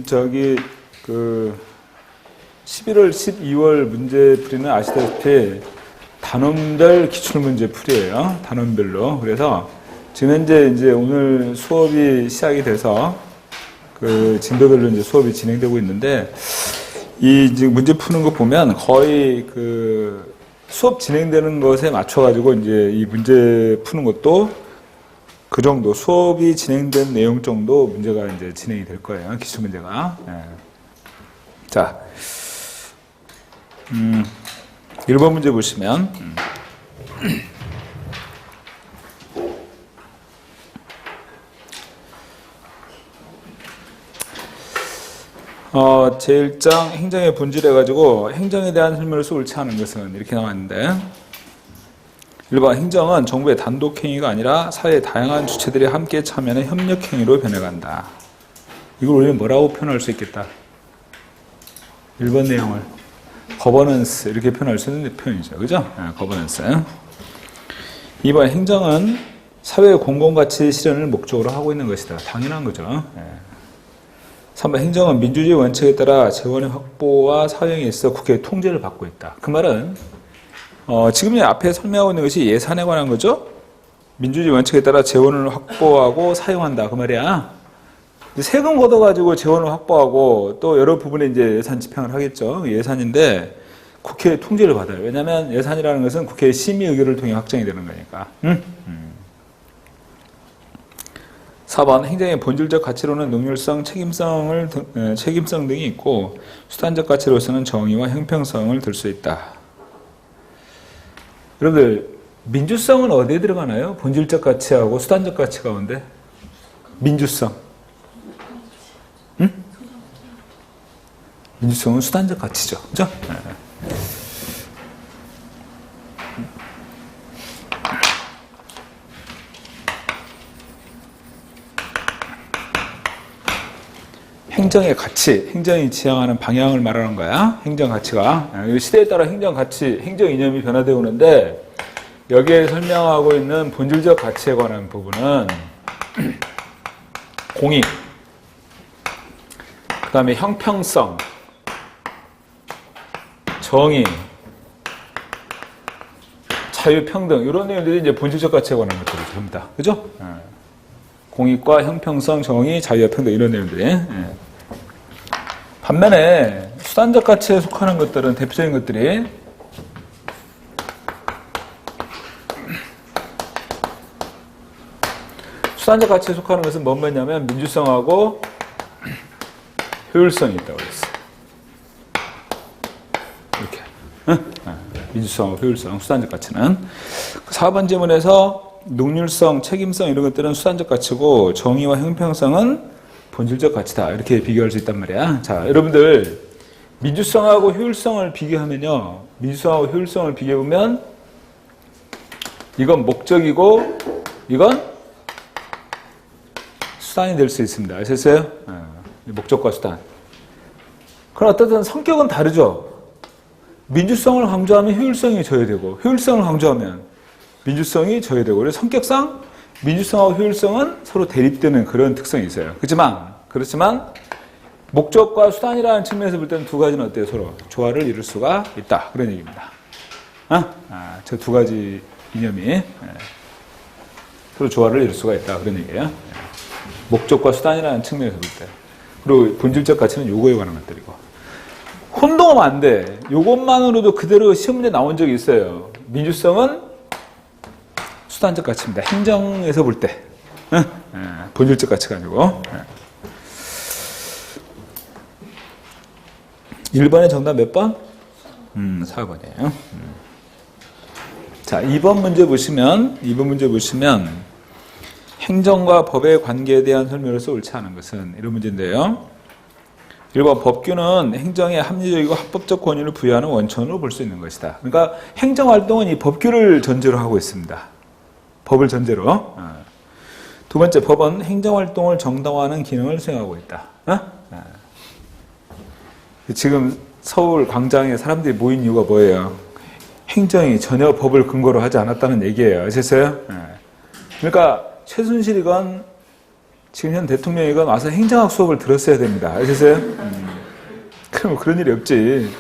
저기 그 11월, 12월 문제풀이는 아시다시피 단원별 기출문제풀이에요. 단원별로. 그래서 지금 현재 이제 오늘 수업이 시작이 돼서 그 진도별로 이제 수업이 진행되고 있는데 이 지금 문제 푸는 거 보면 거의 그 수업 진행되는 것에 맞춰가지고 이제 이 문제 푸는 것도 그 정도 수업이 진행된 내용 정도 문제가 이제 진행이 될 거예요. 기출 문제가. 예. 자, 1번 문제 보시면 제1장 행정의 본질 해가지고 행정에 대한 설명을 옳지 않은 것은 이렇게 나왔는데 1번 행정은 정부의 단독 행위가 아니라 사회의 다양한 주체들이 함께 참여하는 협력 행위로 변해간다. 이걸 우리는 뭐라고 표현할 수 있겠다? 1번 내용을 거버넌스 이렇게 표현할 수 있는 표현이죠. 그죠? 거버넌스. 2번 행정은 사회의 공공가치 실현을 목적으로 하고 있는 것이다. 당연한 거죠. 3번 행정은 민주주의 원칙에 따라 재원의 확보와 사용에 있어 국회의 통제를 받고 있다. 그 말은 지금 앞에 설명하고 있는 것이 예산에 관한 거죠. 민주주의 원칙에 따라 재원을 확보하고 사용한다. 그 말이야. 세금 걷어가지고 재원을 확보하고 또 여러 부분에 이제 예산 집행을 하겠죠. 예산인데 국회의 통제를 받아요. 왜냐하면 예산이라는 것은 국회의 심의 의결을 통해 확정이 되는 거니까. 4번 행정의 본질적 가치로는 능률성, 책임성 등이 있고 수단적 가치로서는 정의와 형평성을 들 수 있다. 여러분들 민주성은 어디에 들어가나요? 본질적 가치하고 수단적 가치 가운데 민주성. 응? 민주성은 수단적 가치죠. 그죠? 행정의 가치, 행정이 지향하는 방향을 말하는 거야. 행정 가치가. 시대에 따라 행정 가치, 행정 이념이 변화되어 오는데 여기에 설명하고 있는 본질적 가치에 관한 부분은 공익, 그 다음에 형평성, 정의, 자유평등 이런 내용들이 이제 본질적 가치에 관한 것들이죠. 전부 다. 그죠? 공익과 형평성, 정의, 자유와 평등 이런 내용들이. 반면에 수단적 가치에 속하는 것들은 대표적인 것들이 수단적 가치에 속하는 것은 뭐냐면 민주성하고 효율성이 있다고 그랬어요. 이렇게. 민주성하고 효율성, 수단적 가치는. 4번 지문에서 능률성, 책임성 이런 것들은 수단적 가치고 정의와 형평성은 본질적 가치다. 이렇게 비교할 수 있단 말이야. 자, 여러분들 민주성하고 효율성을 비교하면요. 민주성하고 효율성을 비교해보면 이건 목적이고 이건 수단이 될 수 있습니다. 아셨어요? 목적과 수단. 그럼 어쨌든 성격은 다르죠. 민주성을 강조하면 효율성이 저해되고 효율성을 강조하면 민주성이 저해되고 그래서 성격상 민주성하고 효율성은 서로 대립되는 그런 특성이 있어요. 그렇지만 목적과 수단이라는 측면에서 볼 때는 두 가지는 어때요? 서로 조화를 이룰 수가 있다. 그런 얘기입니다. 저 두 가지 이념이 서로 조화를 이룰 수가 있다. 그런 얘기예요. 목적과 수단이라는 측면에서 볼 때. 그리고 본질적 가치는 요거에 관한 것들이고. 혼동하면 안 돼. 요것만으로도 그대로 시험 문제 나온 적이 있어요. 민주성은 수단적 가치입니다. 행정에서 볼 때. 본질적 가치가 아니고. 1번의 정답 몇 번? 4번이에요. 자, 2번 문제 보시면 행정과 법의 관계에 대한 설명으로서 옳지 않은 것은 이런 문제인데요. 1번 법규는 행정의 합리적이고 합법적 권위를 부여하는 원천으로 볼 수 있는 것이다. 그러니까 행정활동은 이 법규를 전제로 하고 있습니다. 법을 전제로. 두 번째, 법은 행정활동을 정당화하는 기능을 수행하고 있다. 지금 서울 광장에 사람들이 모인 이유가 뭐예요? 행정이 전혀 법을 근거로 하지 않았다는 얘기예요. 아셨어요? 그러니까 최순실이건 지금 현 대통령이건 와서 행정학 수업을 들었어야 됩니다. 아셨어요? 그럼 그런 일이 없지.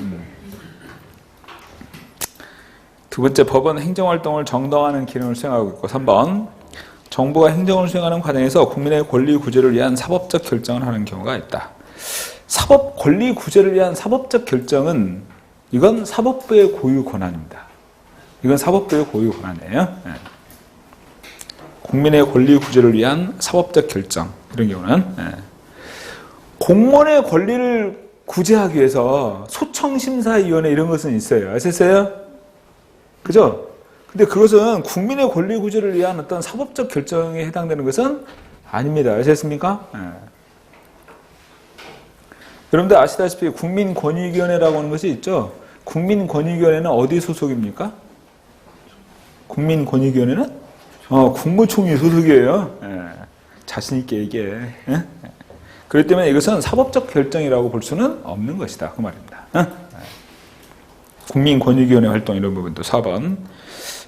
두 번째, 법은 행정활동을 정당화하는 기능을 수행하고 있고 3번, 정부가 행정을 수행하는 과정에서 국민의 권리 구제를 위한 사법적 결정을 하는 경우가 있다. 사법 권리 구제를 위한 사법적 결정은 이건 사법부의 고유 권한입니다. 이건 사법부의 고유 권한이에요. 네. 국민의 권리 구제를 위한 사법적 결정, 이런 경우는 네. 공무원의 권리를 구제하기 위해서 소청심사위원회 이런 것은 있어요. 아셨어요? 그죠? 근데 그것은 국민의 권리 구제를 위한 어떤 사법적 결정에 해당되는 것은 아닙니다. 아셨습니까? 네. 여러분들 아시다시피 국민권익위원회라고 하는 것이 있죠. 국민권익위원회는 어디 소속입니까? 국민권익위원회는 국무총리 소속이에요. 예. 자신 있게 얘기해. 예? 그렇기 때문에 이것은 사법적 결정이라고 볼 수는 없는 것이다. 그 말입니다. 예? 국민권익위원회 활동 이런 부분도 4번.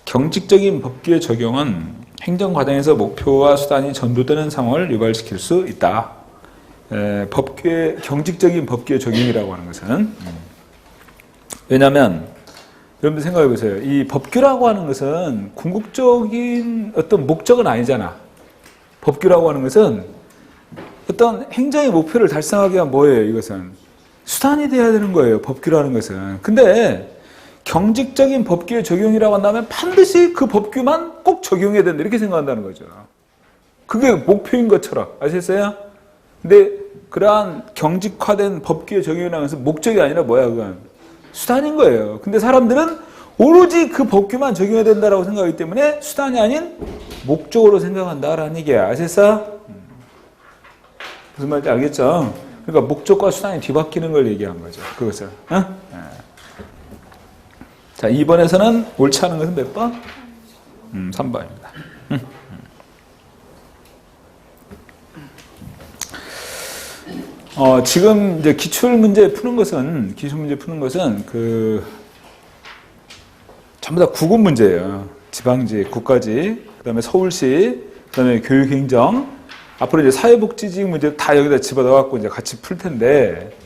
경직적인 법규의 적용은 행정과정에서 목표와 수단이 전도되는 상황을 유발시킬 수 있다. 법규의 경직적인 법규의 적용이라고 하는 것은 왜냐하면 여러분들 생각해 보세요. 이 법규라고 하는 것은 궁극적인 어떤 목적은 아니잖아. 법규라고 하는 것은 어떤 행정의 목표를 달성하기 위한 뭐예요? 이것은 수단이 돼야 되는 거예요. 법규라는 것은. 근데 경직적인 법규의 적용이라고 한다면 반드시 그 법규만 꼭 적용해야 된다. 이렇게 생각한다는 거죠. 그게 목표인 것처럼. 아셨어요? 근데 그러한 경직화된 법규의 적용이라는 것은 목적이 아니라 뭐야? 그건 수단인 거예요. 근데 사람들은 오로지 그 법규만 적용해야 된다고 생각하기 때문에 수단이 아닌 목적으로 생각한다라는 얘기야. 아셨어? 무슨 말인지 알겠죠? 그러니까 목적과 수단이 뒤바뀌는 걸 얘기한 거죠. 그것을. 어? 자, 2번에서는 옳지 않은 것은 몇 번? 3번입니다. 지금 이제 기출문제 푸는 것은 전부 다 구급 문제예요. 지방지, 국가지, 그 다음에 서울시, 그 다음에 교육행정, 앞으로 이제 사회복지직 문제 다 여기다 집어넣어갖고 이제 같이 풀 텐데,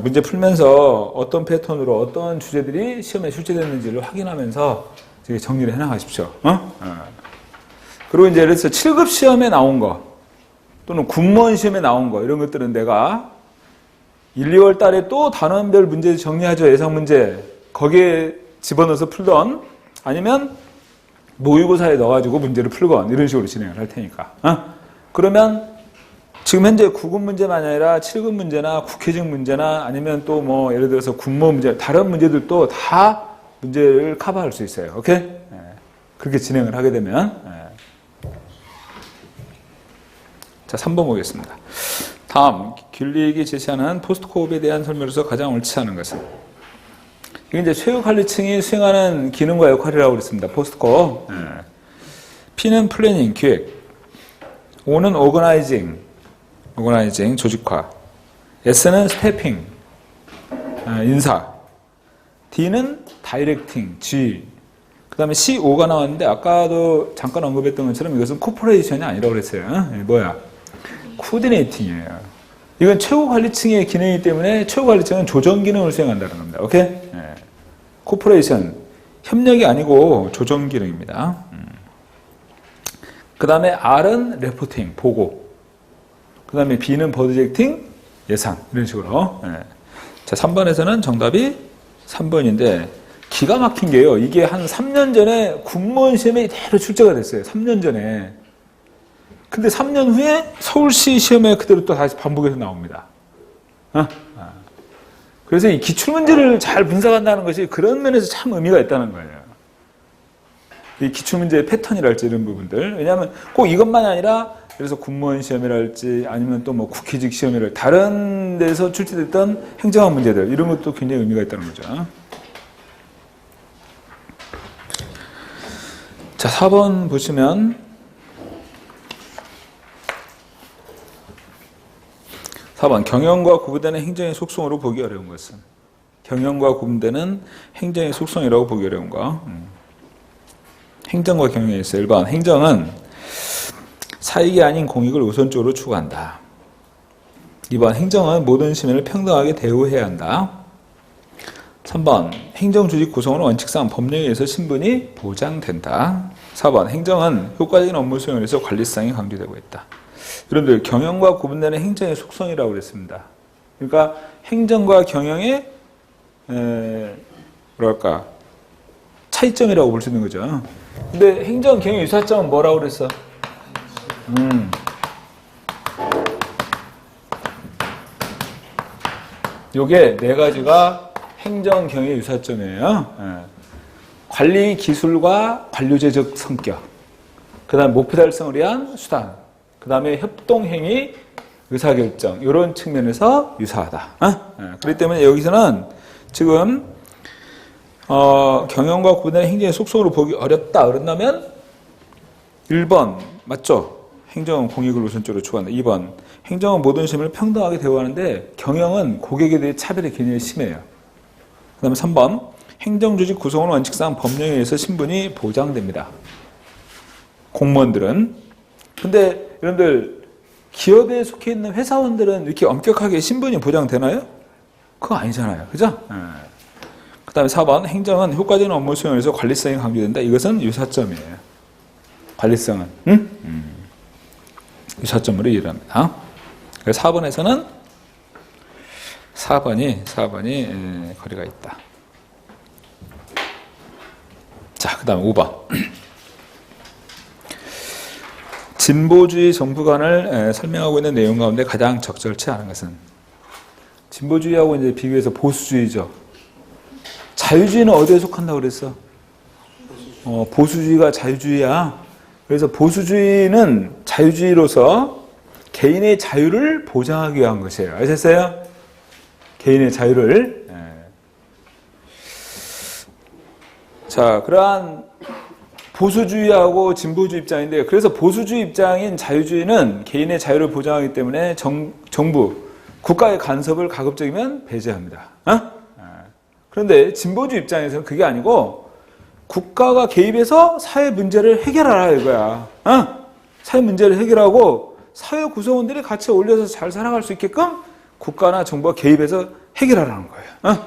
문제 풀면서 어떤 패턴으로 어떤 주제들이 시험에 출제됐는지를 확인하면서 정리를 해나가십시오. 그리고 이제 예를 들어서 7급 시험에 나온 거, 또는 군무원 시험에 나온 거, 이런 것들은 내가 1, 2월 달에 또 단원별 문제 정리하죠. 예상 문제. 거기에 집어넣어서 풀던, 아니면 모의고사에 넣어가지고 문제를 풀건, 이런 식으로 진행을 할 테니까. 그러면 지금 현재 9급 문제만 아니라 7급 문제나 국회직 문제나 아니면 또 뭐 예를 들어서 군무원 문제, 다른 문제들도 다 문제를 커버할 수 있어요. 오케이? 그렇게 진행을 하게 되면. 자, 3번 보겠습니다. 다음, 길리익이 제시하는 포스트코업에 대한 설명으로서 가장 옳지 않은 것은? 이게 이제 최고관리층이 수행하는 기능과 역할이라고 그랬습니다. 포스트코업. P는 플래닝, 기획. O는 오거나이징, 조직화. S는 스태핑, 인사. D는 다이렉팅, 지휘. 그 다음에 C5가 나왔는데 아까도 잠깐 언급했던 것처럼 이것은 코퍼레이션이 아니라고 그랬어요. 뭐야? 코디네이팅이에요. 이건 최고관리층의 기능이기 때문에 최고관리층은 조정 기능을 수행한다는 겁니다. 오케이? 코퍼레이션, 협력이 아니고 조정 기능입니다. 그 다음에 R은 레포팅, 보고. 그 다음에 B는 버드젝팅, 예산. 이런 식으로. 자, 3번에서는 정답이 3번인데 기가 막힌 게요. 이게 한 3년 전에 군무원 시험에 이대로 출제가 됐어요. 3년 전에. 근데 3년 후에 서울시 시험에 그대로 또 다시 반복해서 나옵니다. 그래서 이 기출문제를 잘 분석한다는 것이 그런 면에서 참 의미가 있다는 거예요. 이 기출문제의 패턴이랄지 이런 부분들. 왜냐하면 꼭 이것만이 아니라 그래서 군무원 시험이랄지 아니면 또 뭐 국회직 시험이랄지 다른 데서 출제됐던 행정학 문제들 이런 것도 굉장히 의미가 있다는 거죠. 자, 4번 보시면 4번 경영과 구분되는 행정의 속성으로 보기 어려운 것은? 경영과 구분되는 행정의 속성이라고 보기 어려운 거. 행정과 경영에 있어요. 1번 행정은 사익이 아닌 공익을 우선적으로 추구한다. 2번 행정은 모든 시민을 평등하게 대우해야 한다. 3번 행정조직 구성은 원칙상 법령에 의해서 신분이 보장된다. 4번 행정은 효과적인 업무 수행을 위해서 관리성이 강조되고 있다. 여러분들 경영과 구분되는 행정의 속성이라고 그랬습니다. 그러니까 행정과 경영의 뭐랄까 차이점이라고 볼 수 있는 거죠. 근데 행정 경영 유사점은 뭐라고 그랬어? 요게 네 가지가 행정 경영의 유사점이에요. 관리 기술과 관료제적 성격, 그 다음 목표 달성을 위한 수단, 그 다음에 협동행위, 의사결정 이런 측면에서 유사하다. 그렇기 때문에 여기서는 지금 경영과 구분되는 행정의 속성으로 보기 어렵다 그런다면 1번 맞죠? 행정은 공익을 우선적으로 추구한다. 2번 행정은 모든 시민을 평등하게 대우하는데 경영은 고객에 대해 차별의 개념이 심해요. 그 다음에 3번 행정조직 구성은 원칙상 법령에 의해서 신분이 보장됩니다. 공무원들은. 근데 여러분들 기업에 속해 있는 회사원들은 이렇게 엄격하게 신분이 보장되나요? 그거 아니잖아요. 그죠? 그 다음에 4번 행정은 효과적인 업무 수행을 위해서 관리성이 강조된다. 이것은 유사점이에요. 관리성은 유사점으로 이해합니다. 그래서 4번에서는 4번이 거리가 있다. 자, 그 다음에 5번. 진보주의 정부관을 설명하고 있는 내용 가운데 가장 적절치 않은 것은 진보주의하고 이제 비교해서 보수주의죠. 자유주의는 어디에 속한다고 그랬어? 보수주의가 자유주의야. 그래서 보수주의는 자유주의로서 개인의 자유를 보장하기 위한 것이에요. 아셨어요? 개인의 자유를. 자, 그러한 보수주의하고 진보주의 입장인데, 그래서 보수주의 입장인 자유주의는 개인의 자유를 보장하기 때문에 정부, 국가의 간섭을 가급적이면 배제합니다. 그런데 진보주의 입장에서는 그게 아니고 국가가 개입해서 사회 문제를 해결하라 이거야. 사회 문제를 해결하고 사회 구성원들이 같이 어울려서 잘 살아갈 수 있게끔 국가나 정부가 개입해서 해결하라는 거예요.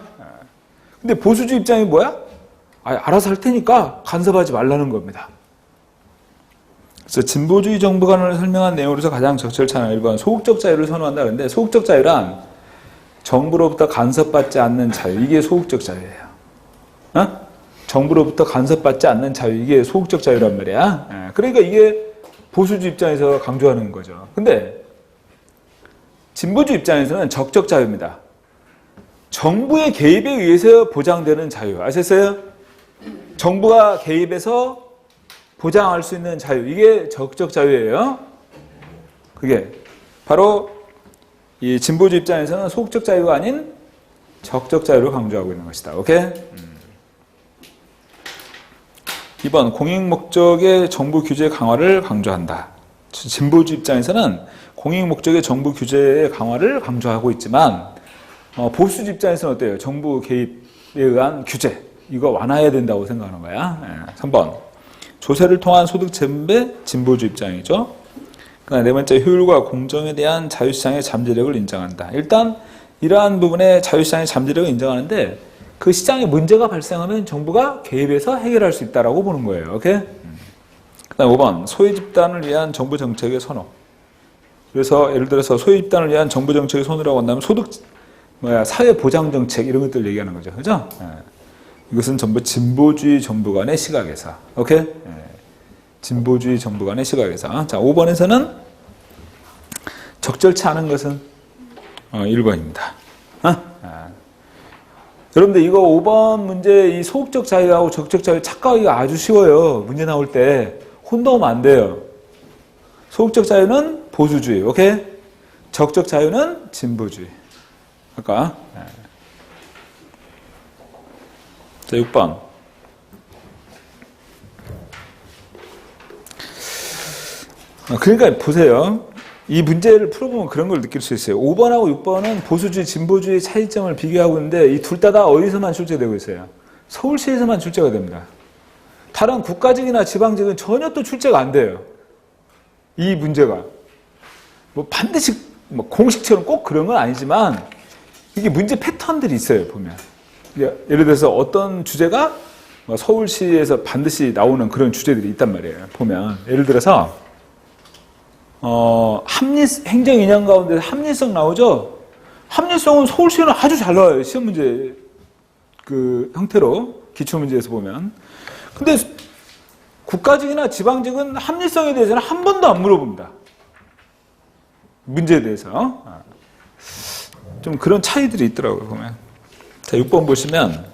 근데 보수주의 입장이 뭐야? 알아서 할 테니까 간섭하지 말라는 겁니다. 그래서 진보주의 정부관을 설명한 내용으로서 가장 적절치 않은 1번 소극적 자유를 선호한다. 그런데 소극적 자유란 정부로부터 간섭받지 않는 자유, 이게 소극적 자유예요. 정부로부터 간섭받지 않는 자유, 이게 소극적 자유란 말이야. 그러니까 이게 보수주의 입장에서 강조하는 거죠. 근데 진보주의 입장에서는 적적 자유입니다. 정부의 개입에 의해서 보장되는 자유, 아셨어요? 정부가 개입해서 보장할 수 있는 자유, 이게 적적 자유예요. 그게 바로 이 진보주의 입장에서는 소극적 자유가 아닌 적적 자유를 강조하고 있는 것이다. 오케이? 2번 공익 목적의 정부 규제 강화를 강조한다. 진보주의 입장에서는 공익 목적의 정부 규제의 강화를 강조하고 있지만 보수주의 입장에서는 어때요? 정부 개입에 의한 규제, 이거 완화해야 된다고 생각하는 거야. 3번 조세를 통한 소득 재분배, 진보주의 입장이죠. 네 번째 효율과 공정에 대한 자유시장의 잠재력을 인정한다. 일단 이러한 부분에 자유시장의 잠재력을 인정하는데 그 시장에 문제가 발생하면 정부가 개입해서 해결할 수 있다라고 보는 거예요. 오케이? 그다음 5번 소외 집단을 위한 정부 정책의 선호. 그래서 예를 들어서 소외 집단을 위한 정부 정책의 선호라고 한다면 사회 보장 정책 이런 것들 얘기하는 거죠. 그죠? 이것은 전부 진보주의 정부 간의 시각에서. 오케이? 진보주의 정부 간의 시각에서. 자, 5번에서는 적절치 않은 것은 1번입니다. 여러분들 이거 5번 문제 이 소극적 자유하고 적적 자유 착각하기가 아주 쉬워요. 문제 나올 때 혼동하면 안 돼요. 소극적 자유는 보수주의, 오케이? 적적 자유는 진보주의. 아까. 자, 6번. 그러니까 보세요. 이 문제를 풀어보면 그런 걸 느낄 수 있어요. 5번하고 6번은 보수주의, 진보주의 차이점을 비교하고 있는데 이 둘 다 어디서만 출제되고 있어요? 서울시에서만 출제가 됩니다. 다른 국가직이나 지방직은 전혀 또 출제가 안 돼요. 이 문제가. 뭐 반드시 뭐 공식처럼 꼭 그런 건 아니지만 이게 문제 패턴들이 있어요, 보면. 예를 들어서 어떤 주제가 서울시에서 반드시 나오는 그런 주제들이 있단 말이에요. 보면 예를 들어서 행정 인양 가운데 합리성 나오죠. 합리성은 서울시는 아주 잘 나와요. 시험 문제 그 형태로 기출 문제에서 보면. 근데 국가직이나 지방직은 합리성에 대해서는 한 번도 안 물어봅니다. 문제에 대해서. 좀 그런 차이들이 있더라고요, 보면. 자, 6번 보시면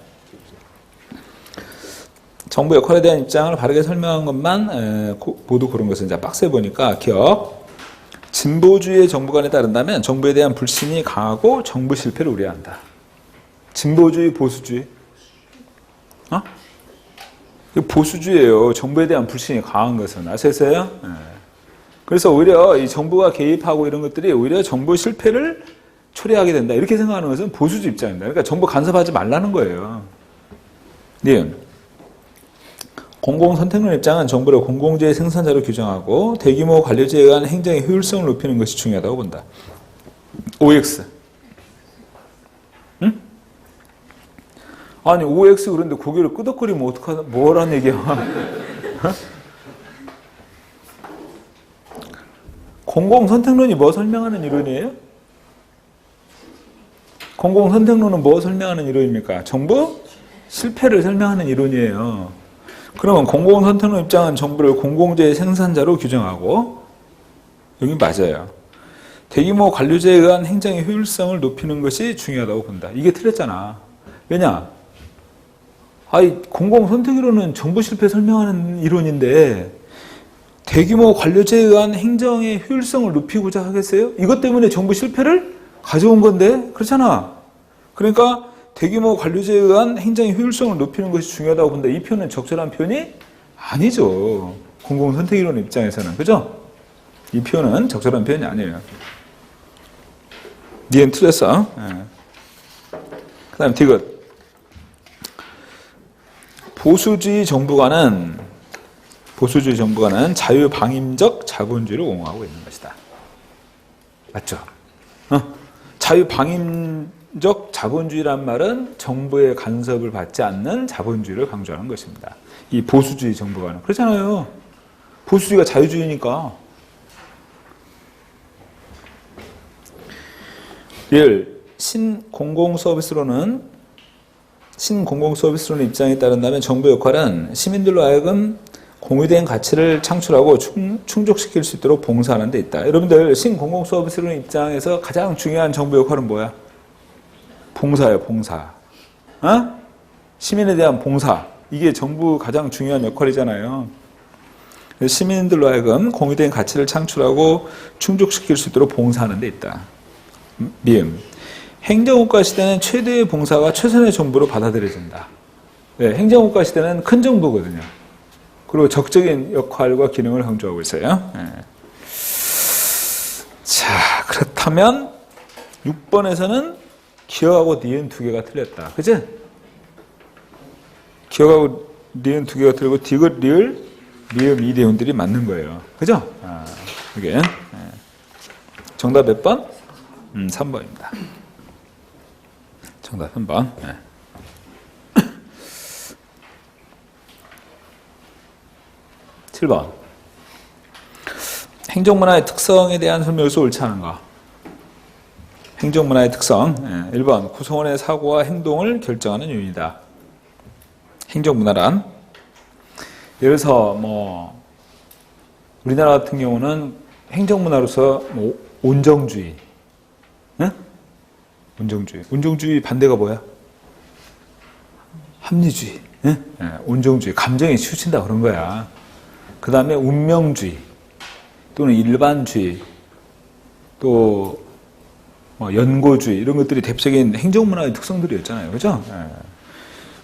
정부 역할에 대한 입장을 바르게 설명한 것만 모두 고른 것은 이제 박스에 보니까 기억. 진보주의의 정부관에 따른다면 정부에 대한 불신이 강하고 정부 실패를 우려한다. 진보주의, 보수주의? 보수주의예요. 정부에 대한 불신이 강한 것은. 아셨어요? 그래서 오히려 이 정부가 개입하고 이런 것들이 오히려 정부 실패를 초래하게 된다. 이렇게 생각하는 것은 보수주의 입장입니다. 그러니까 정부 간섭하지 말라는 거예요. 네. 공공선택론 입장은 정부를 공공재의 생산자로 규정하고 대규모 관료제에 의한 행정의 효율성을 높이는 것이 중요하다고 본다. OX. 응? 아니 OX 그런데 고개를 끄덕거리면 어떡하나, 뭐라는 얘기야. 공공선택론이 뭐 설명하는 이론이에요? 공공선택론은 뭐 설명하는 이론입니까? 정부 실패를 설명하는 이론이에요. 그러면 공공선택론 입장은 정부를 공공재의 생산자로 규정하고, 여기 맞아요. 대규모 관료제에 의한 행정의 효율성을 높이는 것이 중요하다고 본다. 이게 틀렸잖아. 왜냐? 공공선택이론은 정부 실패 설명하는 이론인데 대규모 관료제에 의한 행정의 효율성을 높이고자 하겠어요? 이것 때문에 정부 실패를 가져온 건데? 그렇잖아. 그러니까 대규모 관료제에 의한 행정의 효율성을 높이는 것이 중요하다고 본다. 이 표현은 적절한 표현이 아니죠. 공공선택이론 입장에서는. 그죠? 이 표현은 적절한 표현이 아니에요. 니은 틀렸어. 그 다음 디귿. 보수주의 정부관은 자유방임적 자본주의를 옹호하고 있는 것이다. 맞죠? 자유방임적 자본주의란 말은 정부의 간섭을 받지 않는 자본주의를 강조하는 것입니다. 이 보수주의 정부관은. 그렇잖아요. 보수주의가 자유주의니까. 1. 신공공서비스론의 입장에 따른다면 정부 역할은 시민들로 하여금 공유된 가치를 창출하고 충족시킬 수 있도록 봉사하는 데 있다. 여러분들 신공공서비스론 입장에서 가장 중요한 정부 역할은 뭐야? 봉사예요. 봉사. 시민에 대한 봉사. 이게 정부 가장 중요한 역할이잖아요. 시민들로 하여금 공유된 가치를 창출하고 충족시킬 수 있도록 봉사하는 데 있다. 미음. 행정국가 시대는 최대의 봉사가 최선의 정부로 받아들여진다. 네, 행정국가 시대는 큰 정부거든요. 그리고 적적인 역할과 기능을 강조하고 있어요. 네. 자, 그렇다면 6번에서는 기억하고 니은 두 개가 틀렸다. 그치? 기억하고 니은 두 개가 틀리고 디귿, 리을, 미음 이 내용들이 맞는 거예요. 그죠? 이게. 네. 정답 몇 번? 3번입니다. 정답 3번. 네. 7번. 행정문화의 특성에 대한 설명에서 옳지 않은가? 행정문화의 특성. 1번. 구성원의 사고와 행동을 결정하는 요인이다. 행정문화란 예를 들어서 우리나라 같은 경우는 행정문화로서 온정주의. 응? 온정주의 반대가 뭐야? 합리주의. 응? 온정주의. 감정에 치우친다 그런 거야. 그 다음에 운명주의 또는 일반주의 또 연고주의 이런 것들이 대표적인 행정문화의 특성들이었잖아요. 그죠?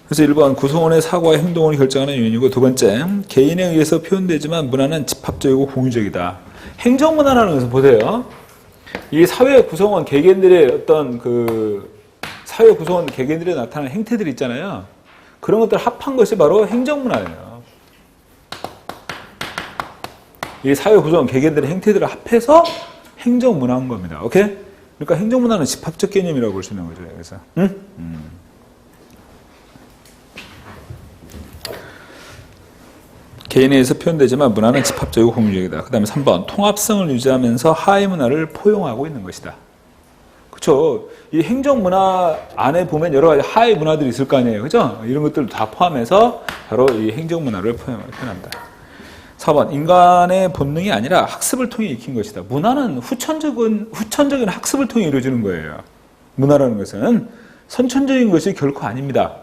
그래서 1번 구성원의 사고와 행동을 결정하는 요인이고, 두 번째 개인에 의해서 표현되지만 문화는 집합적이고 공유적이다. 행정문화라는 것은 보세요. 이 사회 구성원 개개인들의 어떤 사회 구성원 개개인들이 나타나는 행태들이 있잖아요. 그런 것들 합한 것이 바로 행정문화예요. 이 사회 구성 개개들의 행태들을 합해서 행정문화인 겁니다. 오케이? 그러니까 행정문화는 집합적 개념이라고 볼 수 있는 거죠. 그래서 개인에 의해서 표현되지만 문화는 집합적이고 공유적이다. 그 다음에 3번 통합성을 유지하면서 하위 문화를 포용하고 있는 것이다. 그렇죠. 이 행정문화 안에 보면 여러 가지 하위 문화들이 있을 거 아니에요. 그죠? 이런 것들을 다 포함해서 바로 이 행정문화를 표현합니다. 4번 인간의 본능이 아니라 학습을 통해 익힌 것이다. 문화는 후천적인 학습을 통해 이루어지는 거예요. 문화라는 것은 선천적인 것이 결코 아닙니다.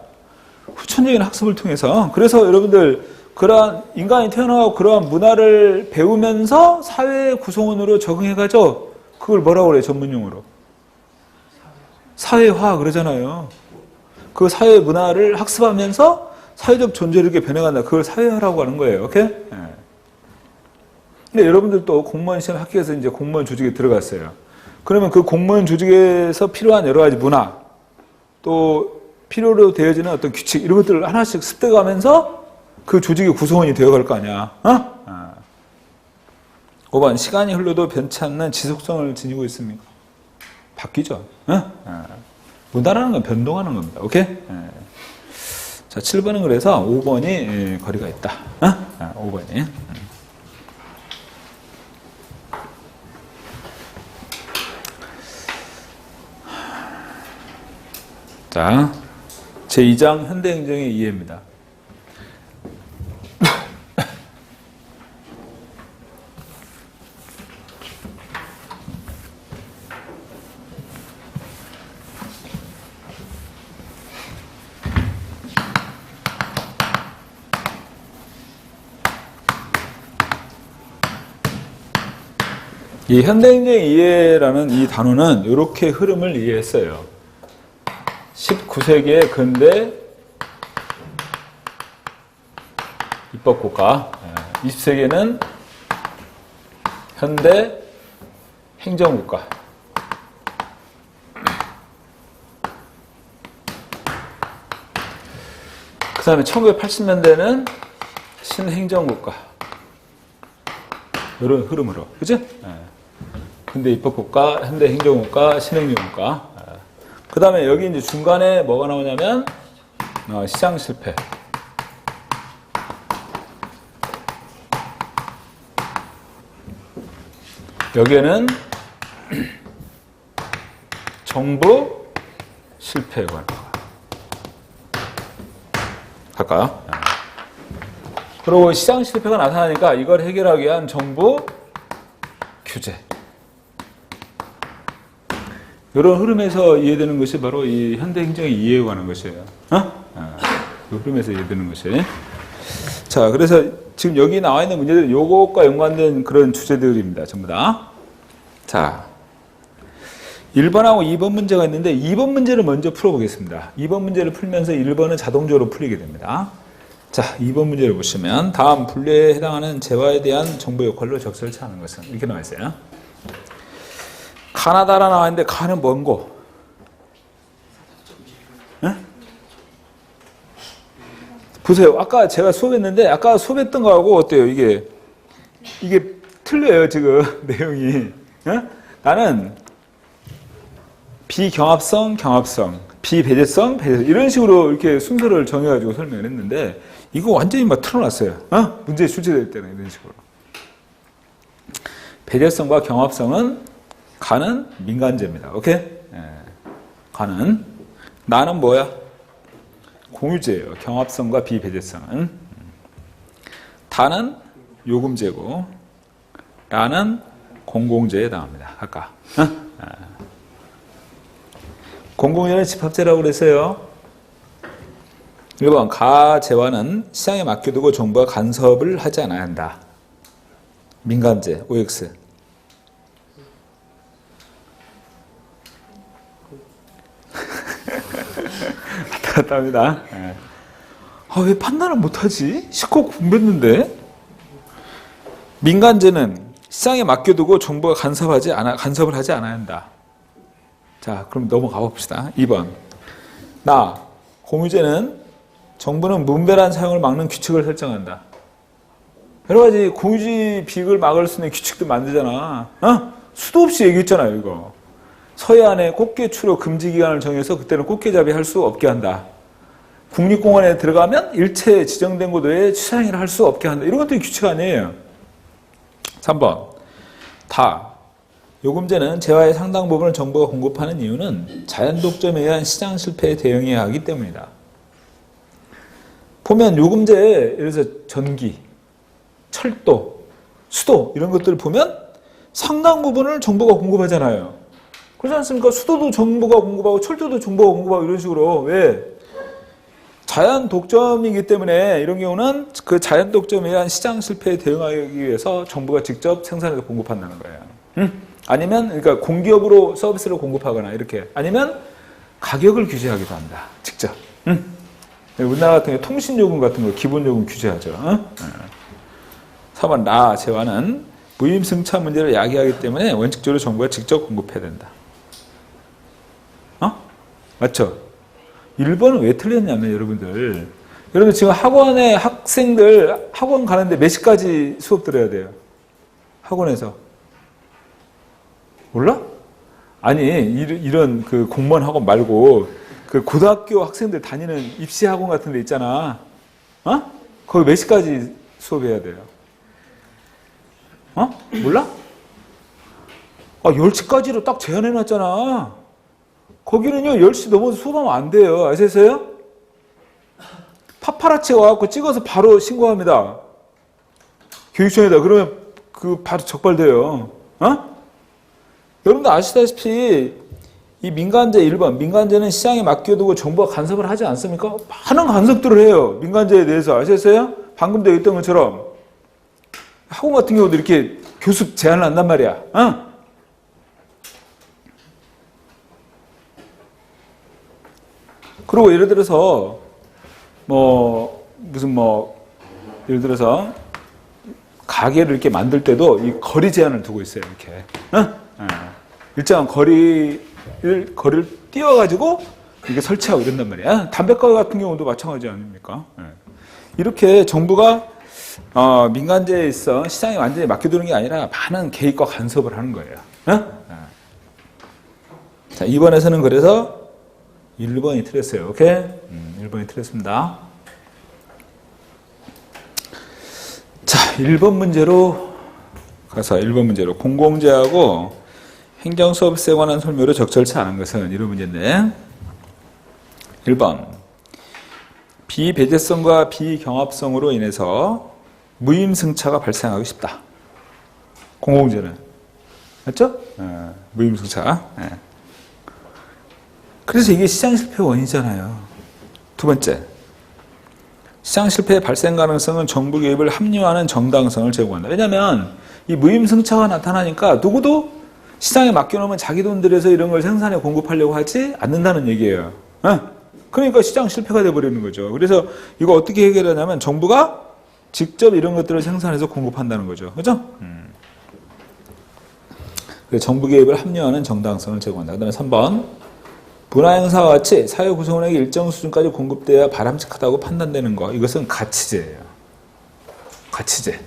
후천적인 학습을 통해서. 그래서 여러분들 그러한 인간이 태어나고 그러한 문화를 배우면서 사회 구성원으로 적응해가지고 그걸 뭐라고 그래요? 전문용어로 사회화 그러잖아요. 그 사회 문화를 학습하면서 사회적 존재로 이렇게 변해간다. 그걸 사회화라고 하는 거예요. 오케이? 네. 근데 여러분들도 공무원 시험 합격해서 이제 공무원 조직에 들어갔어요. 그러면 그 공무원 조직에서 필요한 여러 가지 문화, 또 필요로 되어지는 어떤 규칙, 이런 것들을 하나씩 습득하면서 그 조직의 구성원이 되어갈 거 아니야. 5번 시간이 흘러도 변치 않는 지속성을 지니고 있습니까? 바뀌죠. 문화라는 건 변동하는 겁니다. 오케이? 자, 7번은 그래서 5번이 거리가 있다. 5번이. 자, 제2장 현대행정의 이해입니다. 이 현대행정의 이해라는 이 단어는 이렇게 흐름을 이해했어요. 19세기의 근대 입법국가, 20세기에는 현대 행정국가. 그 다음에 1980년대는 신행정국가. 이런 흐름으로. 그죠? 근대 입법국가, 현대 행정국가, 신행정국가. 그 다음에 여기 이제 중간에 뭐가 나오냐면, 시장 실패. 여기에는 정부 실패에 관한 거. 할까요? 그리고 시장 실패가 나타나니까 이걸 해결하기 위한 정부 규제. 이런 흐름에서 이해되는 것이 바로 이 현대 행정의 이해에 관한 것이에요. 이 흐름에서 이해되는 것이. 자, 그래서 지금 여기 나와 있는 문제들, 요것과 연관된 그런 주제들입니다. 전부 다. 자, 1번하고 2번 문제가 있는데 2번 문제를 먼저 풀어보겠습니다. 2번 문제를 풀면서 1번은 자동적으로 풀리게 됩니다. 자, 2번 문제를 보시면 다음 분류에 해당하는 재화에 대한 정보 역할로 적절치 않은 것은 이렇게 나와 있어요. 가나다라 나와 있는데 가는 뭔고? 네? 보세요. 아까 제가 수업했는데 아까 수업했던 거하고 어때요? 이게 틀려요 지금 내용이. 네? 나는 비경합성, 경합성, 비배제성, 배제성 이런 식으로 이렇게 순서를 정해가지고 설명을 했는데 이거 완전히 막 틀어놨어요. 문제 출제될 때는 이런 식으로. 배제성과 경합성은 가는 민간제입니다. 오케이? 가는. 나는 뭐야? 공유제예요. 경합성과 비배제성은. 다는 요금제고, 라는 공공제에 해당합니다. 아까. 공공제는 집합제라고 그랬어요. 1번 가재화는 시장에 맡겨두고 정부가 간섭을 하지 않아야 한다. 민간제, OX. 왔다 갔다 합니다. 왜 판단을 못하지? 실컷 공부했는데. 민간제는 시장에 맡겨두고 정부가 간섭을 하지 않아야 한다. 자, 그럼 넘어가 봅시다. 2번. 공유제는 정부는 무분별한 사용을 막는 규칙을 설정한다. 여러 가지 고유지 비극을 막을 수 있는 규칙도 만들잖아. 수도 없이 얘기했잖아요, 이거. 서해안에 꽃게 출호 금지 기간을 정해서 그때는 꽃게잡이 할 수 없게 한다. 국립공원에 들어가면 일체 지정된 곳 외에 취사행위를 할 수 없게 한다. 이런 것들이 규칙 아니에요. 3번. 요금제는 재화의 상당 부분을 정부가 공급하는 이유는 자연독점에 의한 시장 실패에 대응해야 하기 때문이다. 보면 요금제에 예를 들어서 전기, 철도, 수도 이런 것들을 보면 상당 부분을 정부가 공급하잖아요. 그렇지 않습니까? 수도도 정부가 공급하고 철도도 정부가 공급하고 이런 식으로. 왜? 자연 독점이기 때문에 이런 경우는 그 자연 독점에 의한 시장 실패에 대응하기 위해서 정부가 직접 생산해서 공급한다는 거예요. 아니면 그러니까 공기업으로 서비스를 공급하거나 이렇게 아니면 가격을 규제하기도 한다. 직접. 우리나라 같은 경우 통신요금 같은 거 기본요금 규제하죠. 4번 재화는 무임승차 문제를 야기하기 때문에 원칙적으로 정부가 직접 공급해야 된다. 맞죠? 1번은 왜 틀렸냐면 여러분들 지금 학원에 학생들 학원 가는데 몇 시까지 수업 들어야 돼요? 학원에서 몰라? 아니 이런 그 공무원 학원 말고 그 고등학교 학생들 다니는 입시 학원 같은 데 있잖아. 거기 몇 시까지 수업해야 돼요? 몰라? 10시까지로 딱 제한해 놨잖아. 거기는요 10시 넘어서 수업하면 안 돼요. 아셨어요? 파파라치가 와갖고 찍어서 바로 신고합니다. 교육청에다. 그러면 그 바로 적발돼요. 여러분들 아시다시피 이 민간제 1번 민간제는 시장에 맡겨두고 정부가 간섭을 하지 않습니까? 많은 간섭들을 해요. 민간제에 대해서. 아셨어요? 방금도 얘기했던 것처럼 학원 같은 경우도 이렇게 교습 제한을 한단 말이야. 그리고 예를 들어서 예를 들어서 가게를 이렇게 만들 때도 이 거리 제한을 두고 있어요. 이렇게 일정한 거리를 띄워가지고 이게 설치하고 이런단 말이야. 담배가게 같은 경우도 마찬가지 아닙니까? 이렇게 정부가 민간제에 있어 시장에 완전히 맡겨두는 게 아니라 많은 개입과 간섭을 하는 거예요. 자, 2번에서는 그래서 1번이 틀렸어요. 오케이? 1번이 틀렸습니다. 자, 1번 문제로 가서 1번 문제로 공공재하고 행정서비스에 관한 설명으로 적절치 않은 것은 이런 문제인데 1번 비배제성과 비경합성으로 인해서 무임승차가 발생하기 쉽다. 공공재는 맞죠? 무임승차. 그래서 이게 시장 실패 원인이잖아요. 두 번째, 시장 실패의 발생 가능성은 정부 개입을 합리화하는 정당성을 제공한다. 왜냐하면 이 무임승차가 나타나니까 누구도 시장에 맡겨놓으면 자기 돈 들여서 이런 걸 생산해 공급하려고 하지 않는다는 얘기예요. 그러니까 시장 실패가 돼버리는 거죠. 그래서 이거 어떻게 해결하냐면 정부가 직접 이런 것들을 생산해서 공급한다는 거죠. 그죠? 그래서 정부 개입을 합리화하는 정당성을 제공한다. 그 다음에 3번 분화행사와 같이 사회 구성원에게 일정 수준까지 공급돼야 바람직하다고 판단되는 거. 이것은 가치제예요. 가치제.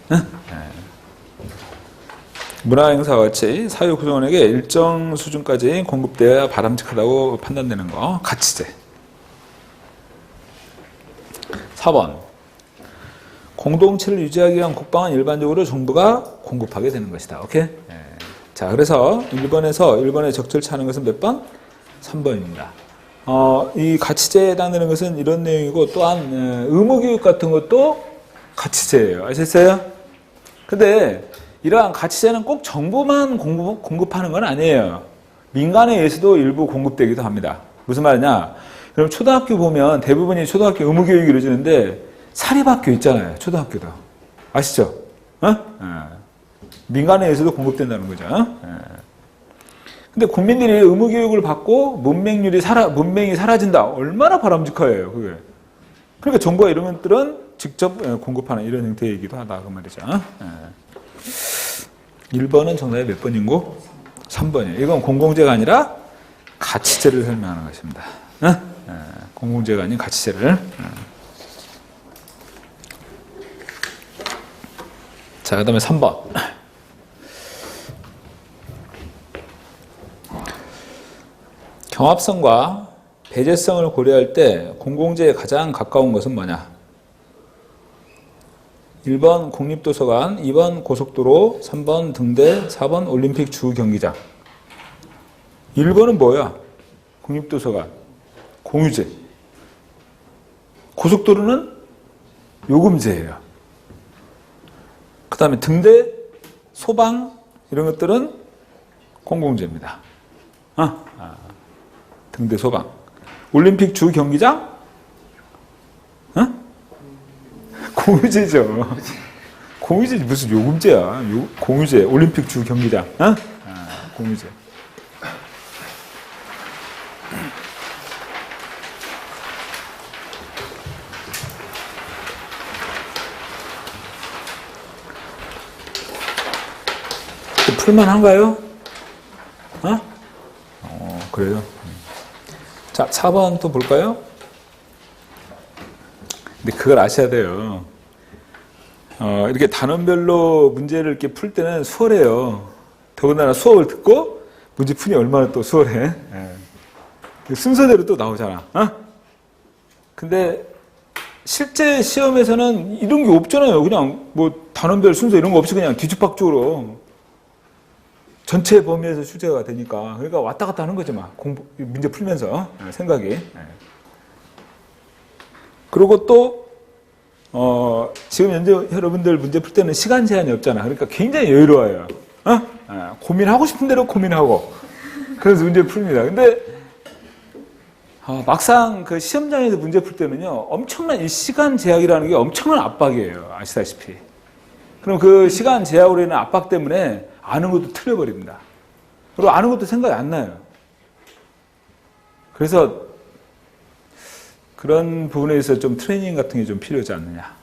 문화행사와 같이 사회 구성원에게 일정 수준까지 공급돼야 바람직하다고 판단되는 거. 가치제. 4번 공동체를 유지하기 위한 국방은 일반적으로 정부가 공급하게 되는 것이다. 오케이? 자, 그래서 1번에 적절치 않은 것은 몇 번? 3번입니다. 이 가치제에 해당되는 것은 이런 내용이고 또한 의무교육 같은 것도 가치제예요. 아셨어요? 근데 이러한 가치제는 꼭 정부만 공급하는 건 아니에요. 민간에 의해서도 일부 공급되기도 합니다. 무슨 말이냐? 그럼 초등학교 보면 대부분이 초등학교 의무교육이 이루어지는데 사립학교 있잖아요. 초등학교도. 아시죠? 민간에 의해서도 공급된다는 거죠. 근데 국민들이 의무교육을 받고 문맹이 사라진다. 얼마나 바람직해요, 그게. 그러니까 정부가 이런 것들은 직접 공급하는 이런 형태의 얘기도 하다, 그 말이죠. 1번은 정답이 몇 번인고? 3번이에요. 이건 공공재가 아니라 가치제를 설명하는 것입니다. 공공재가 아닌 가치제를. 자, 그 다음에 3번. 경합성과 배제성을 고려할 때 공공재에 가장 가까운 것은 뭐냐? 1번 국립도서관, 2번 고속도로, 3번 등대, 4번 올림픽 주경기장. 1번은 뭐야? 국립도서관, 공유재. 고속도로는 요금제예요. 그 다음에 등대, 소방 이런 것들은 공공재입니다. 등대, 소방. 올림픽 주 경기장? 공유제죠. 공유제 무슨 요금제야? 공유제, 올림픽 주 경기장. 공유제. 풀만한가요? 그래요. 자, 4번 또 볼까요? 근데 그걸 아셔야 돼요. 이렇게 단원별로 문제를 이렇게 풀 때는 수월해요. 더군다나 수업을 듣고 문제 푸니 얼마나 또 수월해. 순서대로 또 나오잖아. 근데 실제 시험에서는 이런 게 없잖아요. 그냥 뭐 단원별 순서 이런 거 없이 그냥 뒤죽박죽으로 전체 범위에서 출제가 되니까. 그러니까 왔다 갔다 하는 거지 막. 문제 풀면서 생각이. 그리고 또 지금 현재 여러분들 문제 풀 때는 시간 제한이 없잖아. 그러니까 굉장히 여유로워요. 고민하고 싶은 대로 고민하고. 그래서 문제 풉니다. 근데 막상 그 시험장에서 문제 풀 때는요, 엄청난 이 시간 제약이라는 게 엄청난 압박이에요. 아시다시피. 그럼 그 시간 제약으로 인한 압박 때문에 아는 것도 틀려버립니다. 그리고 아는 것도 생각이 안 나요. 그래서 그런 부분에 있어서 좀 트레이닝 같은 게 좀 필요하지 않느냐.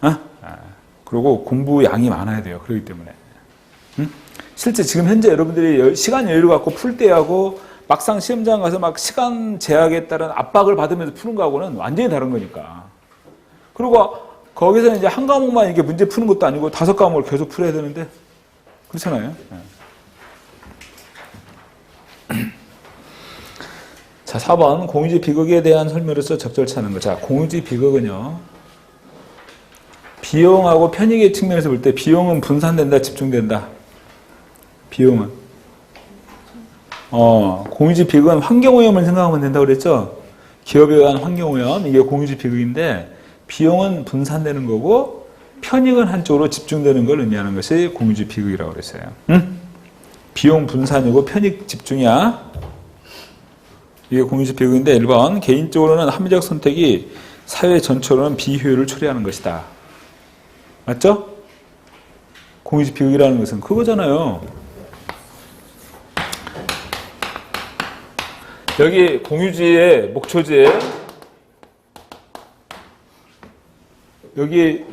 그리고 공부 양이 많아야 돼요. 그렇기 때문에. 실제 지금 현재 여러분들이 시간 여유를 갖고 풀 때하고 막상 시험장 가서 막 시간 제약에 따른 압박을 받으면서 푸는 거하고는 완전히 다른 거니까. 그리고 거기서 이제 한 과목만 이게 문제 푸는 것도 아니고 5과목을 계속 풀어야 되는데 그렇잖아요. 자, 4번 공유지 비극에 대한 설명으로서 적절치 않은 것. 자, 공유지 비극은요, 비용하고 편익의 측면에서 볼 때 비용은 분산된다, 집중된다. 비용은 공유지 비극은 환경오염을 생각하면 된다고 그랬죠. 기업에 의한 환경오염, 이게 공유지 비극인데 비용은 분산되는 거고 편익은 한쪽으로 집중되는 걸 의미하는 것이 공유지 비극이라고 그랬어요. 비용 분산이고 편익 집중이야. 이게 공유지 비극인데 1번 개인적으로는 합리적 선택이 사회 전체로는 비효율을 초래하는 것이다. 맞죠? 공유지 비극이라는 것은 그거잖아요. 여기 공유지의 목초지에 여기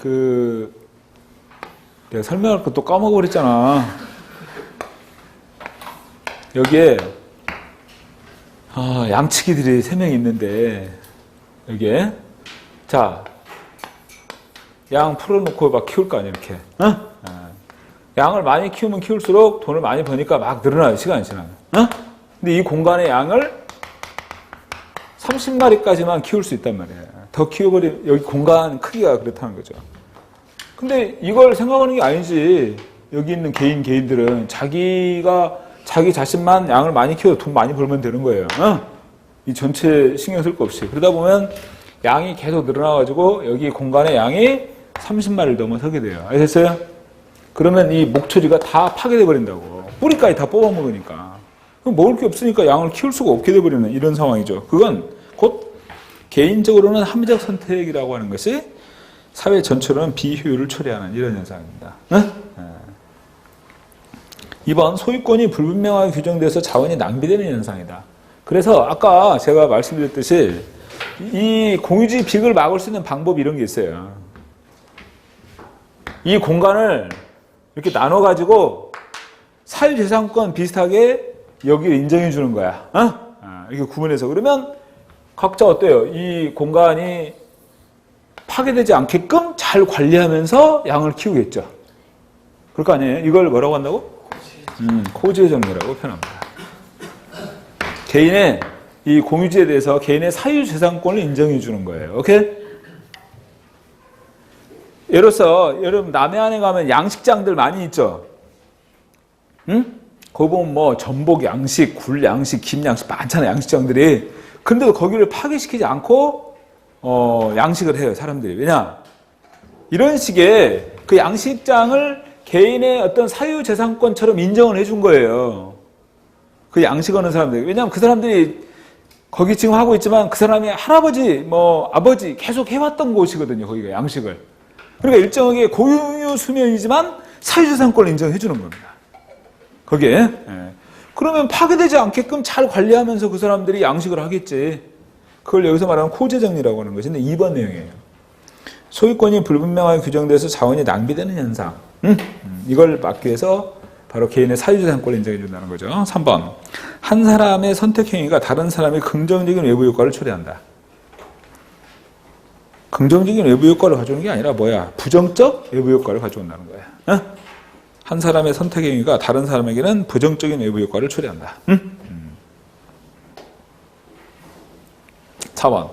내가 설명할 거 또 까먹어버렸잖아. 여기에 양치기들이 3명이 있는데 여기에 자, 양 풀어놓고 막 키울 거 아니야 이렇게. 양을 많이 키우면 키울수록 돈을 많이 버니까 막 늘어나요. 시간이 지나면. 근데 이 공간의 양을 30마리까지만 키울 수 있단 말이에요. 더 키워버리면 여기 공간 크기가 그렇다는 거죠. 근데 이걸 생각하는 게 아니지. 여기 있는 개인들은 자기 자신만 양을 많이 키워서 돈 많이 벌면 되는 거예요. 이 전체 신경 쓸 거 없이. 그러다 보면 양이 계속 늘어나가지고 여기 공간의 양이 30마리를 넘어서게 돼요. 아셨어요? 그러면 이 목초지가 다 파괴돼 버린다고. 뿌리까지 다 뽑아먹으니까. 그럼 먹을 게 없으니까 양을 키울 수가 없게 돼버리는 이런 상황이죠. 그건 곧 개인적으로는 합리적 선택이라고 하는 것이 사회 전체로는 비효율을 초래하는 이런 현상입니다. 2번 소유권이 불분명하게 규정돼서 자원이 낭비되는 현상이다. 그래서 아까 제가 말씀드렸듯이 이 공유지 비극을 막을 수 있는 방법이 이런 게 있어요. 이 공간을 이렇게 나눠가지고 사유재산권 비슷하게 여기를 인정해 주는 거야. 이렇게 구분해서. 그러면 각자 어때요? 이 공간이 파괴되지 않게끔 잘 관리하면서 양을 키우겠죠. 그럴 거 아니에요? 이걸 뭐라고 한다고? 코지의 정리라고 표현합니다. 개인의 이 공유지에 대해서 개인의 사유재산권을 인정해 주는 거예요. 오케이? 예로서 여러분 남해안에 가면 양식장들 많이 있죠? 응? 거기 보면 뭐 전복 양식, 굴 양식, 김 양식 많잖아요. 양식장들이. 근데 거기를 파괴시키지 않고 양식을 해요. 사람들이. 왜냐? 이런 식의 그 양식장을 개인의 어떤 사유재산권처럼 인정을 해준 거예요. 그 양식하는 사람들. 왜냐하면 그 사람들이 거기 지금 하고 있지만 그 사람이 할아버지, 뭐 아버지 계속 해왔던 곳이거든요. 거기가 양식을. 그러니까 일정하게 고유 수면이지만 사유재산권을 인정해 주는 겁니다. 거기에. 예. 그러면 파괴되지 않게끔 잘 관리하면서 그 사람들이 양식을 하겠지. 그걸 여기서 말하는 코재정리라고 하는 것인데 2번 내용이에요. 소유권이 불분명하게 규정돼서 자원이 낭비되는 현상. 이걸 막기 위해서 바로 개인의 사유재산권을 인정해 준다는 거죠. 3번. 한 사람의 선택행위가 다른 사람의 긍정적인 외부 효과를 초래한다. 긍정적인 외부 효과를 가져오는 게 아니라 뭐야? 부정적 외부 효과를 가져온다는 거야. 어? 한 사람의 선택행위가 다른 사람에게는 부정적인 외부 효과를 초래한다. 4번.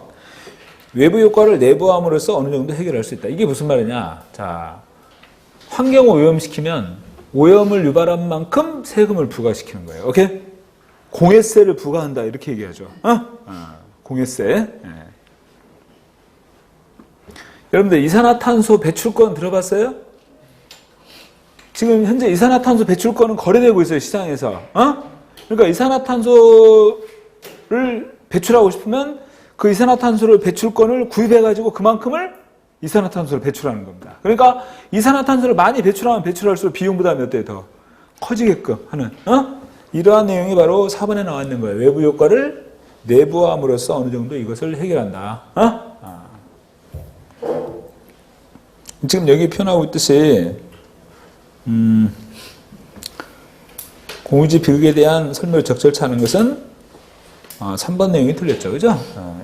외부 효과를 내부함으로써 어느 정도 해결할 수 있다. 이게 무슨 말이냐? 자, 환경을 오염시키면 오염을 유발한 만큼 세금을 부과시키는 거예요. 오케이? 공해세를 부과한다. 이렇게 얘기하죠. 공해세. 예. 여러분들 이산화탄소 배출권 들어봤어요? 지금 현재 이산화탄소 배출권은 거래되고 있어요. 시장에서. 그러니까 이산화탄소를 배출하고 싶으면 그 이산화탄소를 배출권을 구입해가지고 그만큼을 이산화탄소를 배출하는 겁니다. 그러니까 이산화탄소를 많이 배출하면 배출할수록 비용 부담이 어때요? 더 커지게끔 하는 이러한 내용이 바로 4번에 나와 있는 거예요. 외부 효과를 내부함으로써 어느 정도 이것을 해결한다. 지금 여기 표현하고 있듯이 공유지 비극에 대한 설명을 적절치 않은 것은 3번 내용이 틀렸죠. 그죠?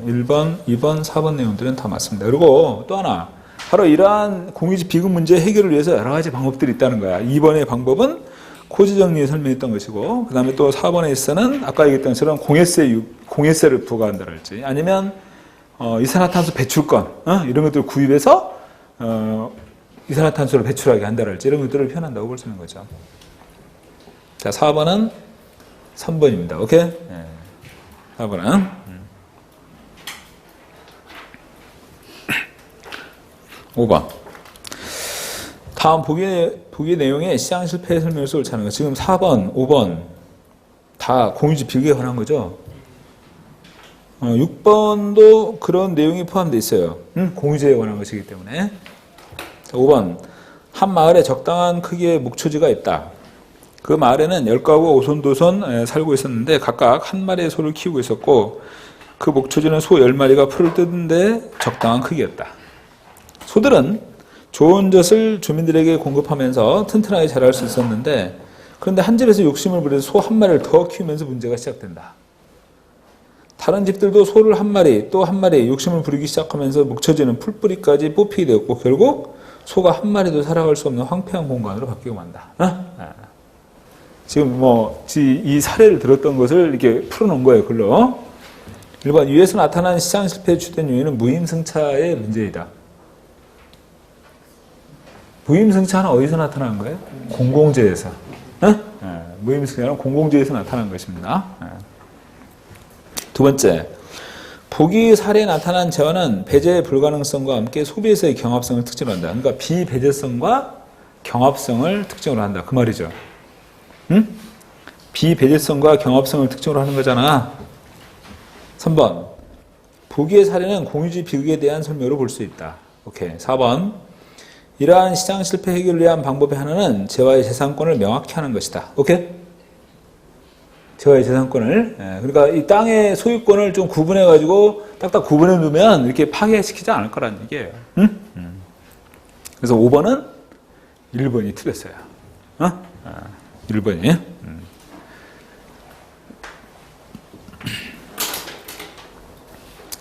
1번, 2번, 4번 내용들은 다 맞습니다. 그리고 또 하나, 바로 이러한 공유지 비극 문제 해결을 위해서 여러 가지 방법들이 있다는 거야. 2번의 방법은 코지 정리에 설명했던 것이고, 그 다음에 또 4번에 있어서는 아까 얘기했던 것처럼 공해세를 부과한다랄지, 아니면 이산화탄소 배출권, 이런 것들을 구입해서 이산화탄소를 배출하게 한다랄지, 이런 것들을 표현한다고 볼 수 있는 거죠. 자, 4번은 3번입니다. 오케이? 네. 4번은. 오 5번. 다음 보기의 내용에 시장 실패의 설명을 옳지 않은 거. 지금 4번, 5번 다 공유지 비극에 관한 거죠. 6번도 그런 내용이 포함되어 있어요. 공유지에 관한 것이기 때문에. 자, 5번. 한 마을에 적당한 크기의 목초지가 있다. 그 마을에는 10가구 오손도손 살고 있었는데 각각 한 마리의 소를 키우고 있었고 그 목초지는 소 10마리가 풀을 뜯는데 적당한 크기였다. 소들은 좋은 젖을 주민들에게 공급하면서 튼튼하게 자랄 수 있었는데 그런데 한 집에서 욕심을 부려서 소 한 마리를 더 키우면서 문제가 시작된다. 다른 집들도 소를 한 마리 또 한 마리 욕심을 부리기 시작하면서 목초지는 풀뿌리까지 뽑히게 되었고 결국 소가 한 마리도 살아갈 수 없는 황폐한 공간으로 바뀌고 만다. 지금 이 사례를 들었던 것을 이렇게 풀어놓은 거예요, 글로. 1번, 위에서 나타난 시장 실패의 주된 요인은 무임승차의 문제이다. 무임승차는 어디서 나타난 거예요? 공공재에서. 무임승차는 공공재에서 나타난 것입니다. 두 번째, 보기 사례에 나타난 재화는 배제 불가능성과 함께 소비에서의 경합성을 특징으로 한다. 그러니까 비배제성과 경합성을 특징으로 한다. 그 말이죠. 비배제성과 경합성을 특징으로 하는 거잖아. 3번. 보기의 사례는 공유지 비극에 대한 설명으로 볼 수 있다. 오케이. 4번. 이러한 시장 실패 해결을 위한 방법의 하나는 재화의 재산권을 명확히 하는 것이다. 오케이? 재화의 재산권을. 그러니까 이 땅의 소유권을 좀 구분해가지고 딱딱 구분해 두면 이렇게 파괴시키지 않을 거라는 얘기예요. 그래서 5번은 1번이 틀렸어요. 1번이.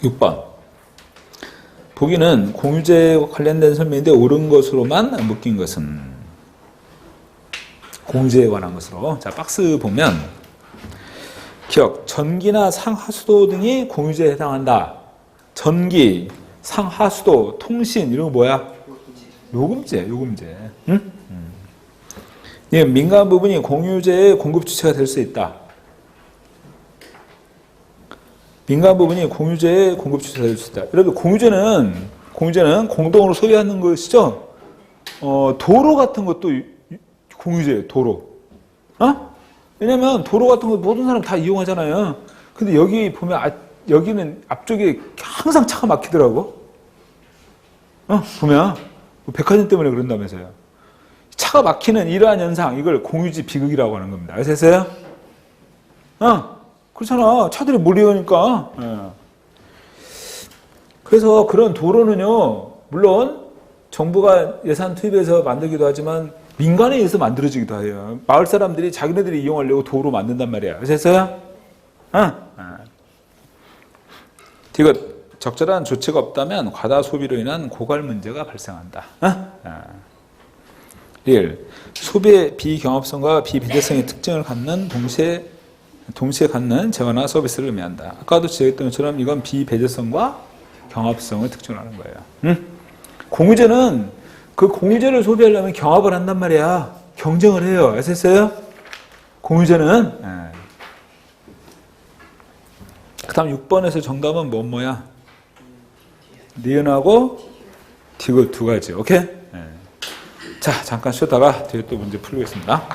6번. 보기는 공유제와 관련된 설명인데 옳은 것으로만 묶인 것은 공유제에 관한 것으로. 자, 박스 보면 기억, 전기나 상하수도 등이 공유제에 해당한다. 전기, 상하수도, 통신 이런 거 뭐야? 요금제. 응? 예, 민간 부분이 공유제의 공급 주체가 될 수 있다. 민간 부분이 공유제의 공급 주체가 될 수 있다. 여러분, 공유제는 공동으로 소유하는 것이죠. 도로 같은 것도 공유제예요. 도로. 왜냐면 도로 같은 거 모든 사람 다 이용하잖아요. 근데 여기 보면 여기는 앞쪽에 항상 차가 막히더라고. 보면 백화점 때문에 그런다면서요. 차가 막히는 이러한 현상, 이걸 공유지 비극이라고 하는 겁니다. 아셨어요? 그렇잖아. 차들이 몰려오니까. 그래서 그런 도로는요, 물론 정부가 예산 투입해서 만들기도 하지만 민간에 의해서 만들어지기도 해요. 마을 사람들이 자기네들이 이용하려고 도로 만든단 말이야. 아셨어요? 이거 적절한 조치가 없다면 과다 소비로 인한 고갈 문제가 발생한다. 1. 소비의 비경합성과 비비대성의 특징을 갖는 동시에 갖는 재화나 서비스를 의미한다. 아까도 지적했던 것처럼 이건 비배제성과 경합성을 특징을 하는 거예요. 공유제는 그 공유제를 소비하려면 경합을 한단 말이야. 경쟁을 해요. 아셨어요? 공유제는. 그 다음 6번에서 정답은 뭐야? 니은하고 디귿 두 가지. 오케이? 자, 잠깐 쉬었다가 뒤에 또 문제 풀겠습니다.